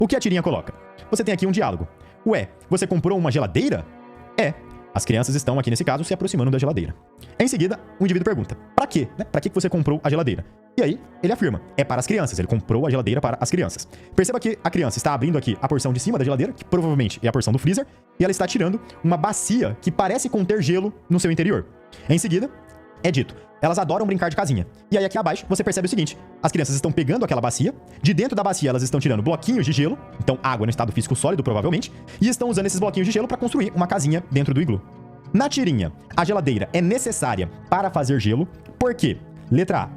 O que a tirinha coloca? Você tem aqui um diálogo. Ué, você comprou uma geladeira? É. As crianças estão aqui, nesse caso, se aproximando da geladeira. Em seguida, o indivíduo pergunta, pra quê? Pra que você comprou a geladeira? E aí, ele afirma, é para as crianças, ele comprou a geladeira para as crianças. Perceba que a criança está abrindo aqui a porção de cima da geladeira, que provavelmente é a porção do freezer, e ela está tirando uma bacia que parece conter gelo no seu interior. Em seguida, é dito, elas adoram brincar de casinha. E aí aqui abaixo você percebe o seguinte, as crianças estão pegando aquela bacia, de dentro da bacia elas estão tirando bloquinhos de gelo, então água no estado físico sólido provavelmente, e estão usando esses bloquinhos de gelo para construir uma casinha dentro do iglu. Na tirinha, a geladeira é necessária para fazer gelo, porque, letra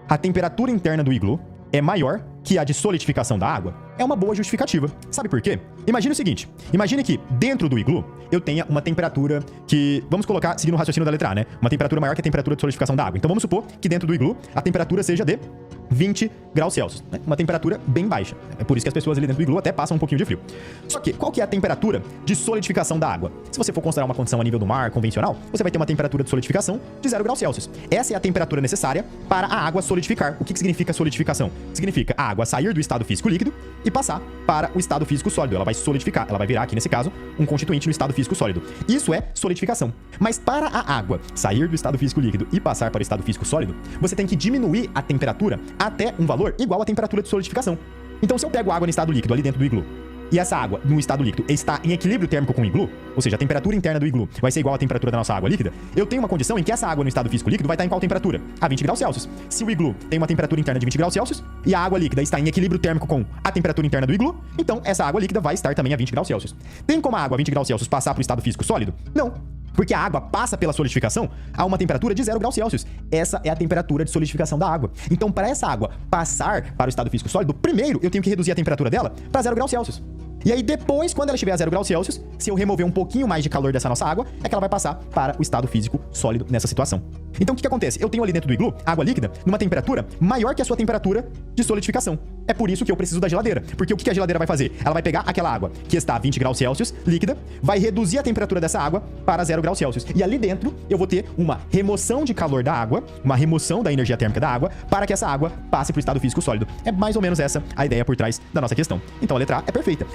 A temperatura interna do iglu é maior que a de solidificação da água. É uma boa justificativa. Sabe por quê? Imagine o seguinte, imagine que dentro do iglu eu tenha uma temperatura que, vamos colocar, seguindo o raciocínio da letra A, né? Uma temperatura maior que a temperatura de solidificação da água. Então vamos supor que dentro do iglu a temperatura seja de 20 graus Celsius, né? Uma temperatura bem baixa. É por isso que as pessoas ali dentro do iglu até passam um pouquinho de frio. Só que, qual que é a temperatura de solidificação da água? Se você for considerar uma condição a nível do mar convencional, você vai ter uma temperatura de solidificação de 0 graus Celsius. Essa é a temperatura necessária para a água solidificar. O que significa solidificação? Significa a água sair do estado físico líquido e passar para o estado físico sólido. Ela vai solidificar, ela vai virar aqui nesse caso um constituinte no estado físico sólido. Isso é solidificação. Mas para a água sair do estado físico líquido e passar para o estado físico sólido, você tem que diminuir a temperatura até um valor igual à temperatura de solidificação. Então se eu pego água no estado líquido ali dentro do iglu, e essa água, no estado líquido, está em equilíbrio térmico com o iglu, ou seja, a temperatura interna do iglu vai ser igual à temperatura da nossa água líquida, eu tenho uma condição em que essa água no estado físico líquido vai estar em qual temperatura? A 20 graus Celsius. Se o iglu tem uma temperatura interna de 20 graus Celsius e a água líquida está em equilíbrio térmico com a temperatura interna do iglu, então essa água líquida vai estar também a 20 graus Celsius. Tem como a água a 20 graus Celsius passar para o estado físico sólido? Não. Porque a água passa pela solidificação a uma temperatura de 0 graus Celsius. Essa é a temperatura de solidificação da água. Então, para essa água passar para o estado físico sólido, primeiro eu tenho que reduzir a temperatura dela para 0 graus Celsius. E aí depois, quando ela estiver a 0 graus Celsius, se eu remover um pouquinho mais de calor dessa nossa água, é que ela vai passar para o estado físico sólido nessa situação. Então o que acontece? Eu tenho ali dentro do iglu água líquida numa temperatura maior que a sua temperatura de solidificação. É por isso que eu preciso da geladeira. Porque o que a geladeira vai fazer? Ela vai pegar aquela água que está a 20 graus Celsius, líquida, vai reduzir a temperatura dessa água para 0 graus Celsius. E ali dentro eu vou ter uma remoção de calor da água, uma remoção da energia térmica da água, para que essa água passe para o estado físico sólido. É mais ou menos essa a ideia por trás da nossa questão. Então a letra A é perfeita.